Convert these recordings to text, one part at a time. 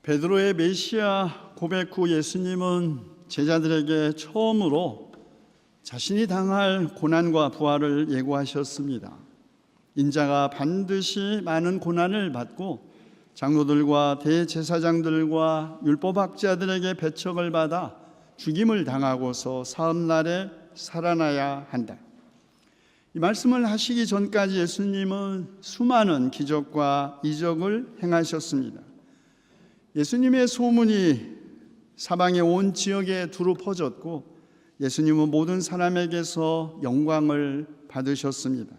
베드로의 메시아 고백 후 예수님은 제자들에게 처음으로 자신이 당할 고난과 부활을 예고하셨습니다. 인자가 반드시 많은 고난을 받고 장로들과 대제사장들과 율법학자들에게 배척을 받아 죽임을 당하고서 사흘날에 살아나야 한다. 이 말씀을 하시기 전까지 예수님은 수많은 기적과 이적을 행하셨습니다. 예수님의 소문이 사방의 온 지역에 두루 퍼졌고 예수님은 모든 사람에게서 영광을 받으셨습니다.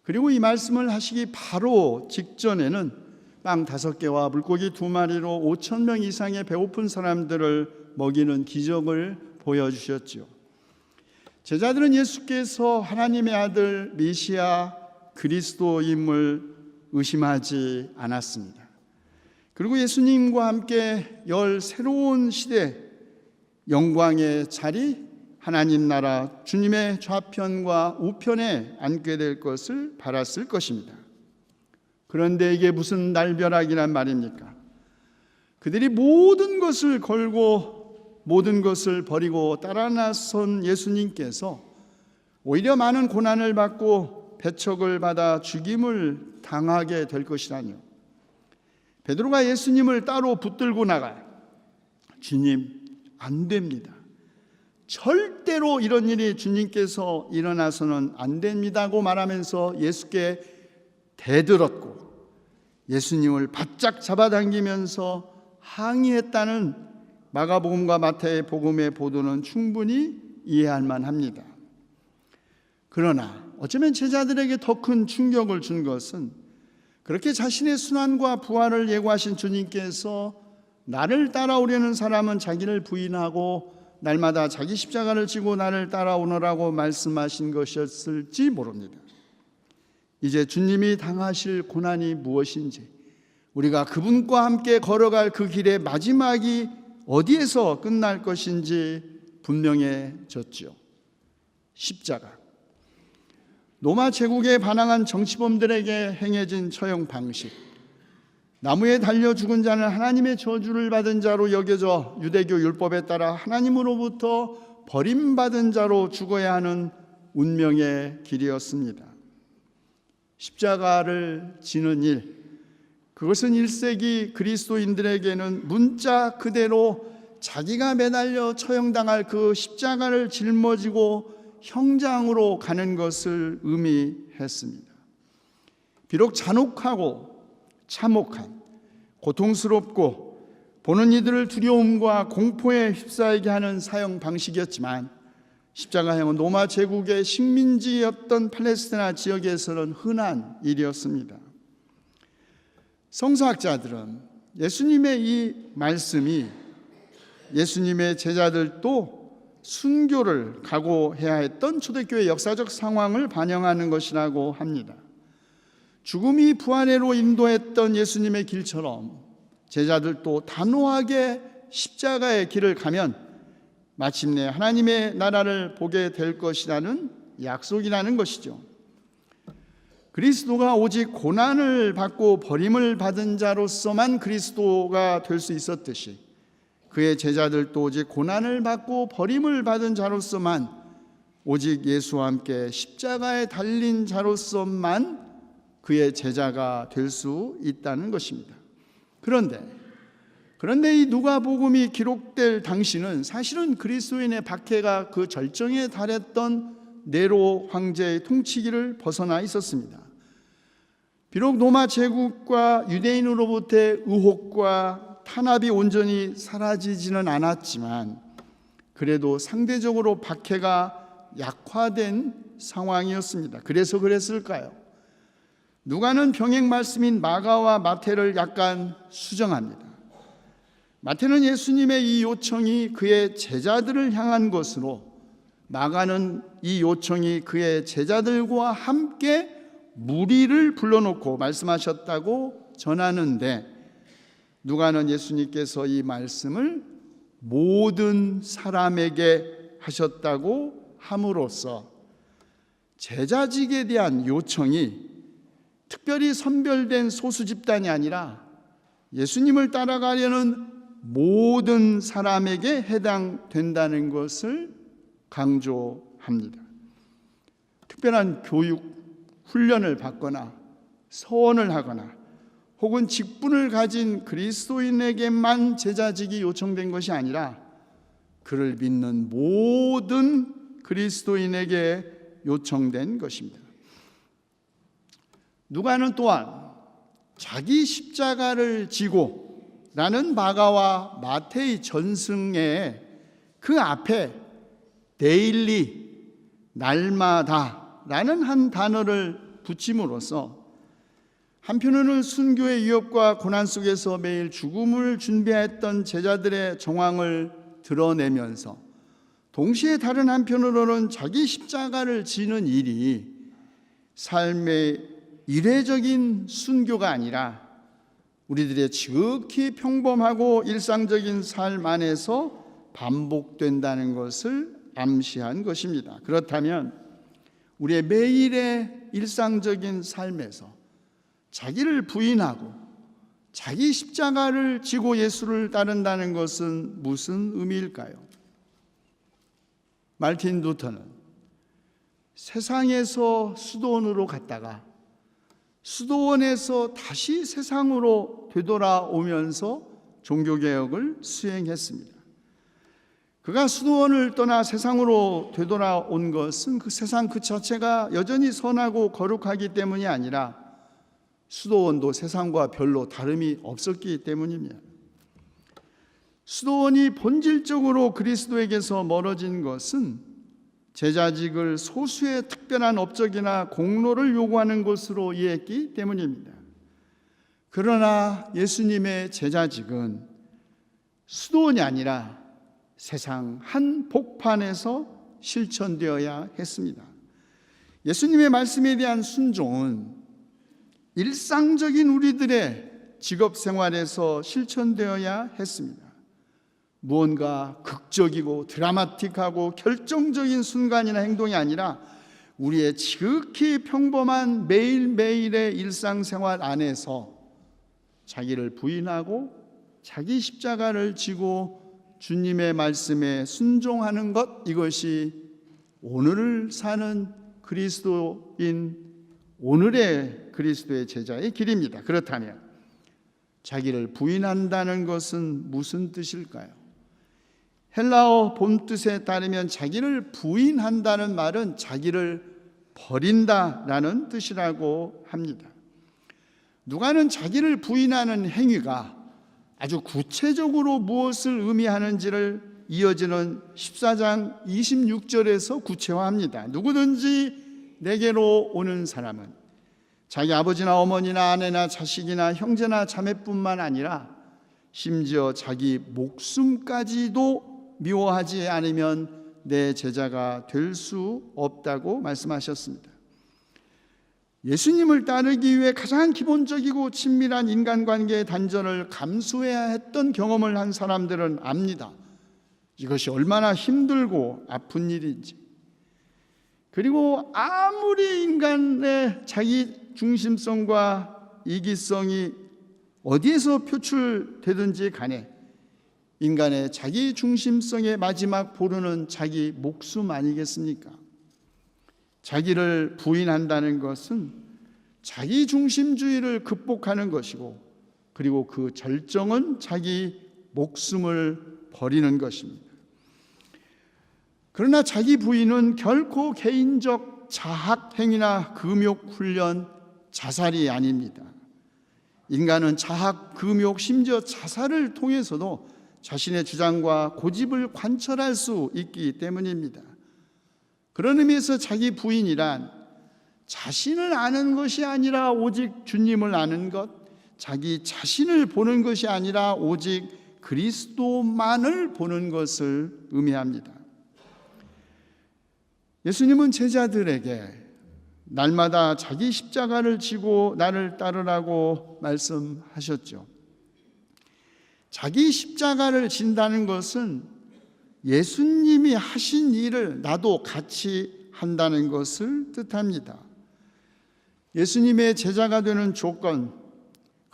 그리고 이 말씀을 하시기 바로 직전에는 빵 5개와 물고기 2마리로 5,000명 이상의 배고픈 사람들을 먹이는 기적을 보여주셨지요. 제자들은 예수께서 하나님의 아들 메시아 그리스도임을 의심하지 않았습니다. 그리고 예수님과 함께 열 새로운 시대 영광의 자리, 하나님 나라 주님의 좌편과 우편에 앉게 될 것을 바랐을 것입니다. 그런데 이게 무슨 날벼락이란 말입니까? 그들이 모든 것을 걸고 모든 것을 버리고 따라 나선 예수님께서 오히려 많은 고난을 받고 배척을 받아 죽임을 당하게 될 것이라니요. 베드로가 예수님을 따로 붙들고 나가요. 주님, 안 됩니다. 절대로 이런 일이 주님께서 일어나서는 안 됩니다고 말하면서 예수께 대들었고 예수님을 바짝 잡아당기면서 항의했다는 마가복음과 마태복음의 보도는 충분히 이해할 만합니다. 그러나 어쩌면 제자들에게 더 큰 충격을 준 것은 그렇게 자신의 순환과 부활을 예고하신 주님께서 나를 따라오려는 사람은 자기를 부인하고 날마다 자기 십자가를 지고 나를 따라오너라고 말씀하신 것이었을지 모릅니다. 이제 주님이 당하실 고난이 무엇인지, 우리가 그분과 함께 걸어갈 그 길의 마지막이 어디에서 끝날 것인지 분명해졌죠. 십자가. 로마 제국에 반항한 정치범들에게 행해진 처형 방식, 나무에 달려 죽은 자는 하나님의 저주를 받은 자로 여겨져 유대교 율법에 따라 하나님으로부터 버림받은 자로 죽어야 하는 운명의 길이었습니다. 십자가를 지는 일, 그것은 1세기 그리스도인들에게는 문자 그대로 자기가 매달려 처형당할 그 십자가를 짊어지고 형장으로 가는 것을 의미했습니다. 비록 잔혹하고 참혹한, 고통스럽고 보는 이들을 두려움과 공포에 휩싸이게 하는 사형 방식이었지만 십자가형은 로마 제국의 식민지였던 팔레스티나 지역에서는 흔한 일이었습니다. 성서학자들은 예수님의 이 말씀이 예수님의 제자들도 순교를 각오해야 했던 초대교회 역사적 상황을 반영하는 것이라고 합니다. 죽음이 부활해로 인도했던 예수님의 길처럼 제자들도 단호하게 십자가의 길을 가면 마침내 하나님의 나라를 보게 될 것이라는 약속이라는 것이죠. 그리스도가 오직 고난을 받고 버림을 받은 자로서만 그리스도가 될 수 있었듯이 그의 제자들도 오직 고난을 받고 버림을 받은 자로서만, 오직 예수와 함께 십자가에 달린 자로서만 그의 제자가 될 수 있다는 것입니다. 그런데 이 누가복음이 기록될 당시는 사실은 그리스도인의 박해가 그 절정에 달했던 네로 황제의 통치기를 벗어나 있었습니다. 비록 로마 제국과 유대인으로부터의 의혹과 탄압이 온전히 사라지지는 않았지만 그래도 상대적으로 박해가 약화된 상황이었습니다. 그래서 그랬을까요? 누가는 병행 말씀인 마가와 마태를 약간 수정합니다. 마태는 예수님의 이 요청이 그의 제자들을 향한 것으로, 마가는 이 요청이 그의 제자들과 함께 무리를 불러놓고 말씀하셨다고 전하는데, 누가는 예수님께서 이 말씀을 모든 사람에게 하셨다고 함으로써 제자직에 대한 요청이 특별히 선별된 소수 집단이 아니라 예수님을 따라가려는 모든 사람에게 해당된다는 것을 강조합니다. 특별한 교육, 훈련을 받거나 서원을 하거나 혹은 직분을 가진 그리스도인에게만 제자직이 요청된 것이 아니라 그를 믿는 모든 그리스도인에게 요청된 것입니다. 누가는 또한 자기 십자가를 지고 라는 마가와 마태의 전승에 그 앞에 데일리, 날마다 라는 한 단어를 붙임으로써 한편으로는 순교의 위협과 고난 속에서 매일 죽음을 준비했던 제자들의 정황을 드러내면서 동시에 다른 한편으로는 자기 십자가를 지는 일이 삶의 이례적인 순교가 아니라 우리들의 지극히 평범하고 일상적인 삶 안에서 반복된다는 것을 암시한 것입니다. 그렇다면 우리의 매일의 일상적인 삶에서 자기를 부인하고 자기 십자가를 지고 예수를 따른다는 것은 무슨 의미일까요? 말틴 루터는 세상에서 수도원으로 갔다가 수도원에서 다시 세상으로 되돌아오면서 종교개혁을 수행했습니다. 그가 수도원을 떠나 세상으로 되돌아온 것은 그 세상 그 자체가 여전히 선하고 거룩하기 때문이 아니라 수도원도 세상과 별로 다름이 없었기 때문입니다. 수도원이 본질적으로 그리스도에게서 멀어진 것은 제자직을 소수의 특별한 업적이나 공로를 요구하는 것으로 이해했기 때문입니다. 그러나 예수님의 제자직은 수도원이 아니라 세상 한복판에서 실천되어야 했습니다. 예수님의 말씀에 대한 순종은 일상적인 우리들의 직업 생활에서 실천되어야 했습니다. 무언가 극적이고 드라마틱하고 결정적인 순간이나 행동이 아니라 우리의 지극히 평범한 매일매일의 일상생활 안에서 자기를 부인하고 자기 십자가를 지고 주님의 말씀에 순종하는 것, 이것이 오늘을 사는 그리스도인, 오늘의 그리스도의 제자의 길입니다. 그렇다면 자기를 부인한다는 것은 무슨 뜻일까요? 헬라어 본뜻에 따르면 자기를 부인한다는 말은 자기를 버린다라는 뜻이라고 합니다. 누가는 자기를 부인하는 행위가 아주 구체적으로 무엇을 의미하는지를 이어지는 14장 26절에서 구체화합니다. 누구든지 내게로 오는 사람은 자기 아버지나 어머니나 아내나 자식이나 형제나 자매뿐만 아니라 심지어 자기 목숨까지도 미워하지 않으면 내 제자가 될 수 없다고 말씀하셨습니다. 예수님을 따르기 위해 가장 기본적이고 친밀한 인간관계의 단절을 감수해야 했던 경험을 한 사람들은 압니다. 이것이 얼마나 힘들고 아픈 일인지. 그리고 아무리 인간의 자기 중심성과 이기성이 어디에서 표출되든지 간에 인간의 자기 중심성의 마지막 보루는 자기 목숨 아니겠습니까? 자기를 부인한다는 것은 자기 중심주의를 극복하는 것이고, 그리고 그 절정은 자기 목숨을 버리는 것입니다. 그러나 자기 부인은 결코 개인적 자학 행위나 금욕 훈련, 자살이 아닙니다. 인간은 자학, 금욕, 심지어 자살을 통해서도 자신의 주장과 고집을 관철할 수 있기 때문입니다. 그런 의미에서 자기 부인이란 자신을 아는 것이 아니라 오직 주님을 아는 것, 자기 자신을 보는 것이 아니라 오직 그리스도만을 보는 것을 의미합니다. 예수님은 제자들에게 날마다 자기 십자가를 지고 나를 따르라고 말씀하셨죠. 자기 십자가를 진다는 것은 예수님이 하신 일을 나도 같이 한다는 것을 뜻합니다. 예수님의 제자가 되는 조건,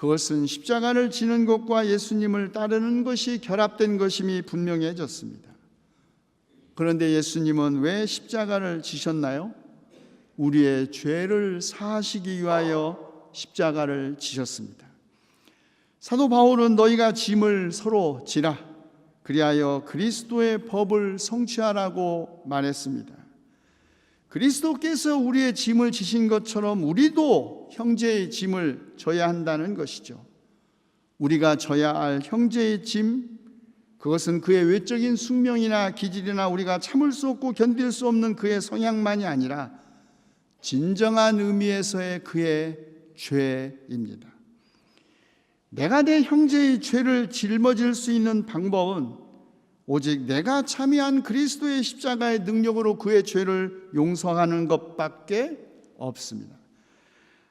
그것은 십자가를 지는 것과 예수님을 따르는 것이 결합된 것임이 분명해졌습니다. 그런데 예수님은 왜 십자가를 지셨나요? 우리의 죄를 사하시기 위하여 십자가를 지셨습니다. 사도 바울은 너희가 짐을 서로 지라 그리하여 그리스도의 법을 성취하라고 말했습니다. 그리스도께서 우리의 짐을 지신 것처럼 우리도 형제의 짐을 져야 한다는 것이죠. 우리가 져야 할 형제의 짐, 그것은 그의 외적인 숙명이나 기질이나 우리가 참을 수 없고 견딜 수 없는 그의 성향만이 아니라 진정한 의미에서의 그의 죄입니다. 내가 내 형제의 죄를 짊어질 수 있는 방법은 오직 내가 참여한 그리스도의 십자가의 능력으로 그의 죄를 용서하는 것밖에 없습니다.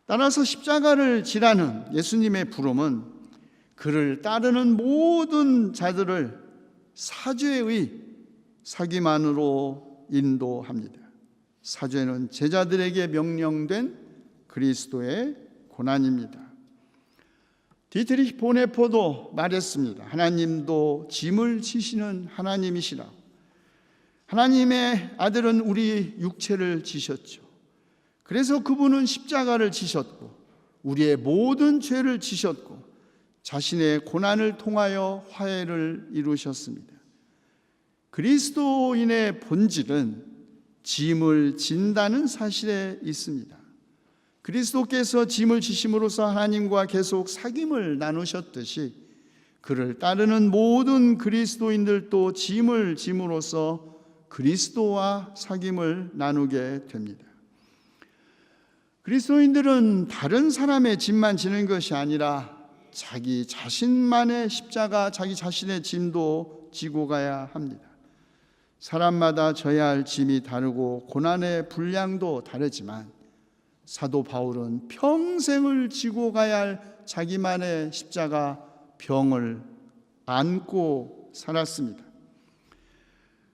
따라서 십자가를 지라는 예수님의 부름은 그를 따르는 모든 자들을 사죄의 사귐안으로 인도합니다. 사죄는 제자들에게 명령된 그리스도의 고난입니다. 디트리히 보네포도 말했습니다. 하나님도 짐을 지시는 하나님이시라. 하나님의 아들은 우리 육체를 지셨죠. 그래서 그분은 십자가를 지셨고 우리의 모든 죄를 지셨고 자신의 고난을 통하여 화해를 이루셨습니다. 그리스도인의 본질은 짐을 진다는 사실에 있습니다. 그리스도께서 짐을 지심으로써 하나님과 계속 사귐을 나누셨듯이 그를 따르는 모든 그리스도인들도 짐을 짐으로써 그리스도와 사귐을 나누게 됩니다. 그리스도인들은 다른 사람의 짐만 지는 것이 아니라 자기 자신만의 십자가, 자기 자신의 짐도 지고 가야 합니다. 사람마다 져야 할 짐이 다르고 고난의 분량도 다르지만 사도 바울은 평생을 지고 가야 할 자기만의 십자가 병을 안고 살았습니다.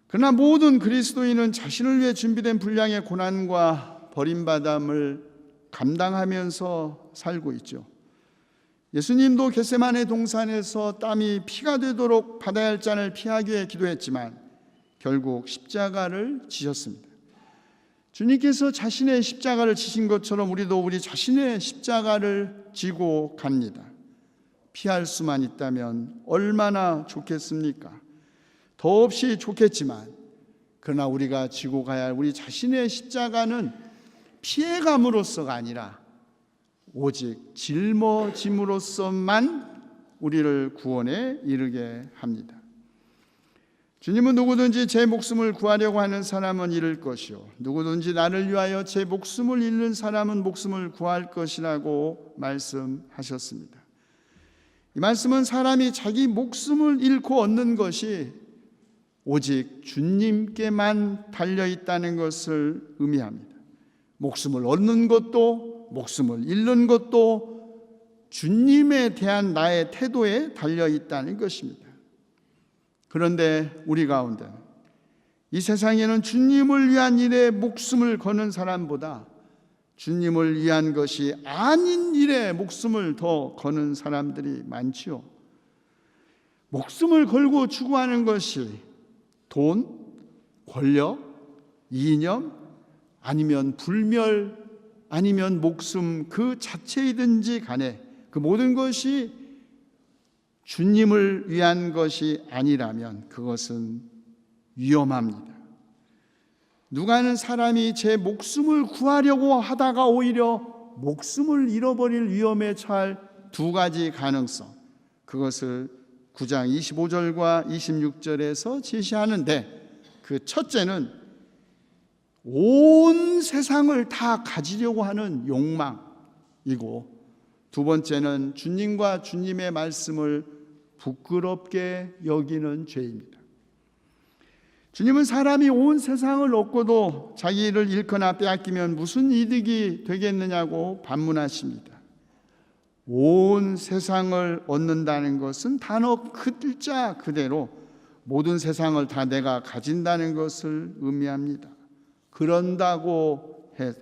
그러나 모든 그리스도인은 자신을 위해 준비된 분량의 고난과 버림받음을 감당하면서 살고 있죠. 예수님도 겟세마네 동산에서 땀이 피가 되도록 받아야 할 잔을 피하기 위해 기도했지만 결국 십자가를 지셨습니다. 주님께서 자신의 십자가를 지신 것처럼 우리도 우리 자신의 십자가를 지고 갑니다. 피할 수만 있다면 얼마나 좋겠습니까? 더없이 좋겠지만 그러나 우리가 지고 가야 할 우리 자신의 십자가는 피해감으로서가 아니라 오직 짊어짐으로써만 우리를 구원에 이르게 합니다. 주님은 누구든지 제 목숨을 구하려고 하는 사람은 잃을 것이요 누구든지 나를 위하여 제 목숨을 잃는 사람은 목숨을 구할 것이라고 말씀하셨습니다. 이 말씀은 사람이 자기 목숨을 잃고 얻는 것이 오직 주님께만 달려있다는 것을 의미합니다. 목숨을 얻는 것도 목숨을 잃는 것도 주님에 대한 나의 태도에 달려있다는 것입니다. 그런데 우리 가운데 이 세상에는 주님을 위한 일에 목숨을 거는 사람보다 주님을 위한 것이 아닌 일에 목숨을 더 거는 사람들이 많지요. 목숨을 걸고 추구하는 것이 돈, 권력, 이념, 아니면 불멸, 아니면 목숨 그 자체이든지 간에 그 모든 것이 주님을 위한 것이 아니라면 그것은 위험합니다. 누가는 사람이 제 목숨을 구하려고 하다가 오히려 목숨을 잃어버릴 위험에 처할 두 가지 가능성, 그것을 9장 25절과 26절에서 제시하는데 그 첫째는 온 세상을 다 가지려고 하는 욕망이고 두 번째는 주님과 주님의 말씀을 부끄럽게 여기는 죄입니다. 주님은 사람이 온 세상을 얻고도 자기를 잃거나 빼앗기면 무슨 이득이 되겠느냐고 반문하십니다. 온 세상을 얻는다는 것은 단어 글자 그대로 모든 세상을 다 내가 가진다는 것을 의미합니다. 그런다고 해도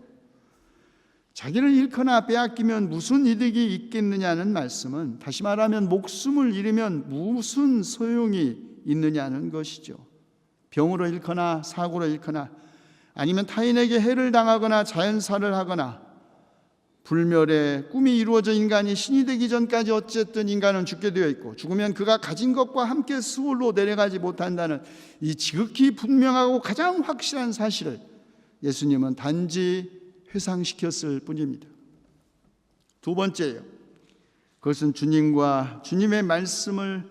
자기를 잃거나 빼앗기면 무슨 이득이 있겠느냐는 말씀은, 다시 말하면 목숨을 잃으면 무슨 소용이 있느냐는 것이죠. 병으로 잃거나 사고로 잃거나 아니면 타인에게 해를 당하거나 자연사를 하거나 불멸의 꿈이 이루어져 인간이 신이 되기 전까지 어쨌든 인간은 죽게 되어 있고, 죽으면 그가 가진 것과 함께 수월로 내려가지 못한다는 이 지극히 분명하고 가장 확실한 사실을 예수님은 단지 회상시켰을 뿐입니다. 두 번째예요. 그것은 주님과 주님의 말씀을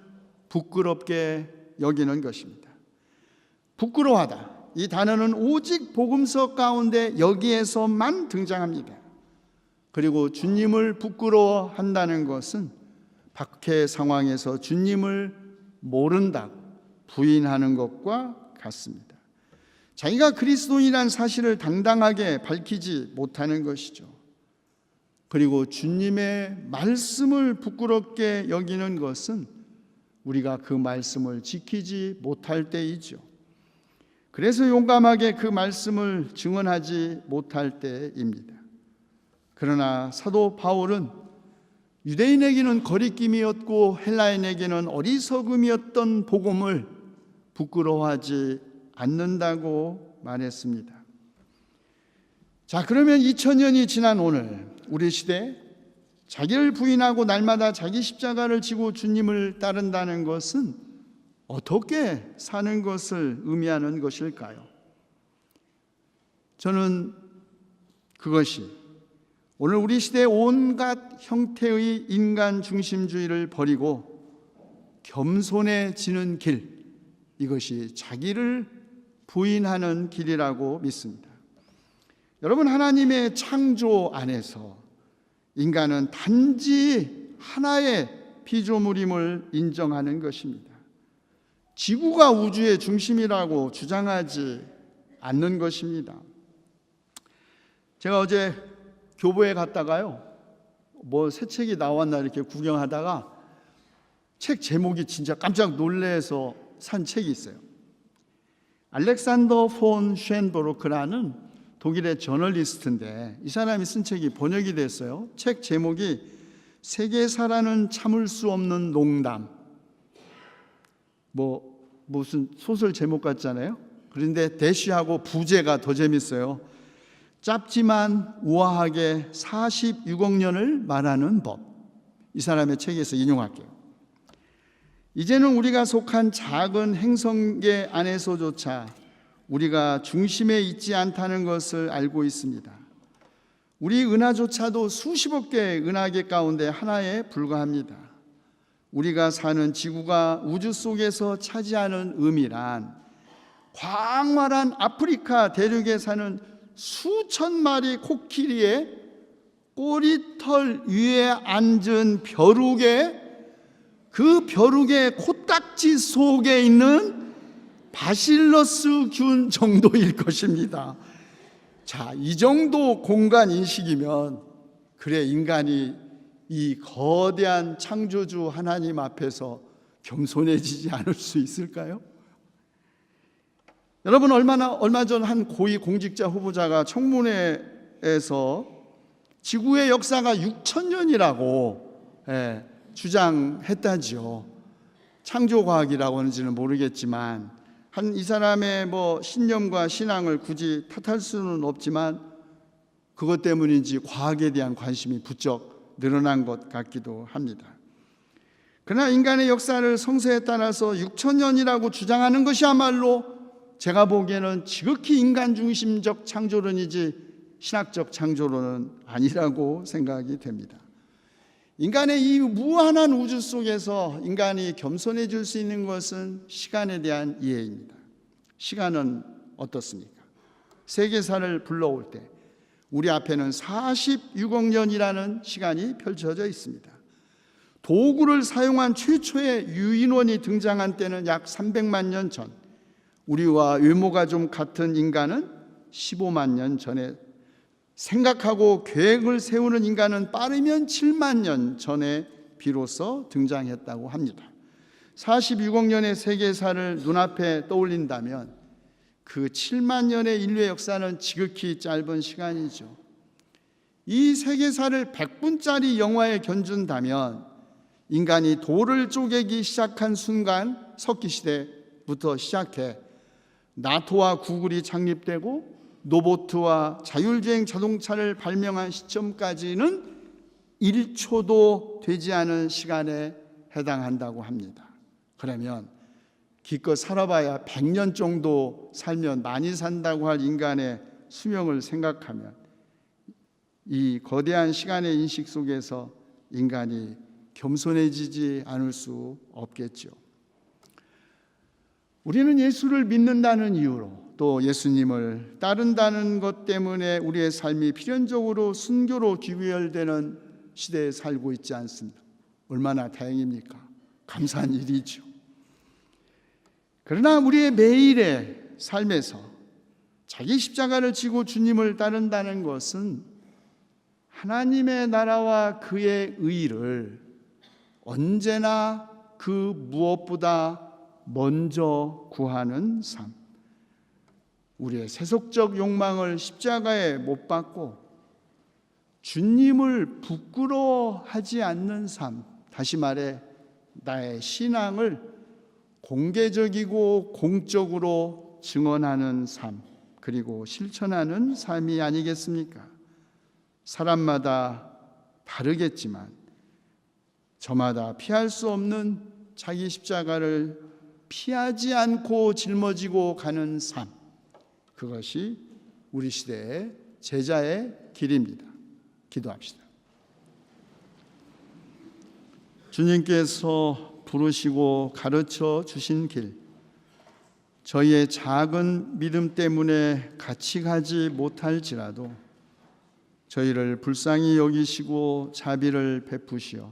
부끄럽게 여기는 것입니다. 부끄러워하다, 이 단어는 오직 복음서 가운데 여기에서만 등장합니다. 그리고 주님을 부끄러워한다는 것은 박해 상황에서 주님을 모른다, 부인하는 것과 같습니다. 자기가 그리스도인이란 사실을 당당하게 밝히지 못하는 것이죠. 그리고 주님의 말씀을 부끄럽게 여기는 것은 우리가 그 말씀을 지키지 못할 때이죠. 그래서 용감하게 그 말씀을 증언하지 못할 때입니다. 그러나 사도 바울은 유대인에게는 거리낌이었고 헬라인에게는 어리석음이었던 복음을 부끄러워하지 않는다고 말했습니다. 자, 그러면 2000년이 지난 오늘 우리 시대, 자기를 부인하고 날마다 자기 십자가를 지고 주님을 따른다는 것은 어떻게 사는 것을 의미하는 것일까요? 저는 그것이 오늘 우리 시대의 온갖 형태의 인간 중심주의를 버리고 겸손해지는 길, 이것이 자기를 부인하는 길이라고 믿습니다. 여러분, 하나님의 창조 안에서 인간은 단지 하나의 피조물임을 인정하는 것입니다. 지구가 우주의 중심이라고 주장하지 않는 것입니다. 제가 어제 교보에 갔다가요, 새 책이 나왔나 이렇게 구경하다가 책 제목이 진짜 깜짝 놀래서 산 책이 있어요. 알렉산더 폰 쉔버로크라는 독일의 저널리스트인데, 이 사람이 쓴 책이 번역이 됐어요. 책 제목이 세계사라는 참을 수 없는 농담. 무슨 소설 제목 같잖아요. 그런데 대시하고 부제가 더 재밌어요. 짧지만 우아하게 46억 년을 말하는 법. 이 사람의 책에서 인용할게요. 이제는 우리가 속한 작은 행성계 안에서조차 우리가 중심에 있지 않다는 것을 알고 있습니다. 우리 은하조차도 수십억 개의 은하계 가운데 하나에 불과합니다. 우리가 사는 지구가 우주 속에서 차지하는 의미란 광활한 아프리카 대륙에 사는 수천 마리 코끼리의 꼬리털 위에 앉은 벼룩의 그 벼룩의 코딱지 속에 있는 바실러스 균 정도일 것입니다. 자, 이 정도 공간 인식이면 그래, 인간이 이 거대한 창조주 하나님 앞에서 겸손해지지 않을 수 있을까요? 여러분, 얼마 전 한 고위 공직자 후보자가 청문회에서 지구의 역사가 6000년이라고 주장했다지요. 창조과학이라고 하는지는 모르겠지만 이 사람의 신념과 신앙을 굳이 탓할 수는 없지만 그것 때문인지 과학에 대한 관심이 부쩍 늘어난 것 같기도 합니다. 그러나 인간의 역사를 성서에 따라서 6000년이라고 주장하는 것이야말로 제가 보기에는 지극히 인간 중심적 창조론이지 신학적 창조론은 아니라고 생각이 됩니다. 인간의 이 무한한 우주 속에서 인간이 겸손해질 수 있는 것은 시간에 대한 이해입니다. 시간은 어떻습니까? 세계사를 불러올 때 우리 앞에는 46억 년이라는 시간이 펼쳐져 있습니다. 도구를 사용한 최초의 유인원이 등장한 때는 약 300만 년 전, 우리와 외모가 좀 같은 인간은 15만 년 전에, 생각하고 계획을 세우는 인간은 빠르면 7만 년 전에 비로소 등장했다고 합니다. 46억 년의 세계사를 눈앞에 떠올린다면 그 7만 년의 인류의 역사는 지극히 짧은 시간이죠. 이 세계사를 100분짜리 영화에 견준다면 인간이 돌을 쪼개기 시작한 순간 석기시대부터 시작해 나토와 구글이 창립되고 로보트와 자율주행 자동차를 발명한 시점까지는 1초도 되지 않은 시간에 해당한다고 합니다. 그러면 기껏 살아봐야 100년 정도 살면 많이 산다고 할 인간의 수명을 생각하면 이 거대한 시간의 인식 속에서 인간이 겸손해지지 않을 수 없겠죠. 우리는 예수를 믿는다는 이유로 또 예수님을 따른다는 것 때문에 우리의 삶이 필연적으로 순교로 귀결되는 시대에 살고 있지 않습니다. 얼마나 다행입니까? 감사한 일이죠. 그러나 우리의 매일의 삶에서 자기 십자가를 지고 주님을 따른다는 것은 하나님의 나라와 그의 의를 언제나 그 무엇보다 먼저 구하는 삶, 우리의 세속적 욕망을 십자가에 못 박고 주님을 부끄러워하지 않는 삶, 다시 말해 나의 신앙을 공개적이고 공적으로 증언하는 삶, 그리고 실천하는 삶이 아니겠습니까? 사람마다 다르겠지만 저마다 피할 수 없는 자기 십자가를 피하지 않고 짊어지고 가는 삶, 그것이 우리 시대의 제자의 길입니다. 기도합시다. 주님께서 부르시고 가르쳐 주신 길, 저희의 작은 믿음 때문에 같이 가지 못할지라도 저희를 불쌍히 여기시고 자비를 베푸시어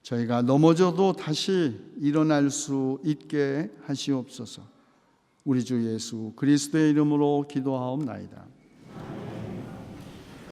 저희가 넘어져도 다시 일어날 수 있게 하시옵소서. 우리 주 예수 그리스도의 이름으로 기도하옵나이다.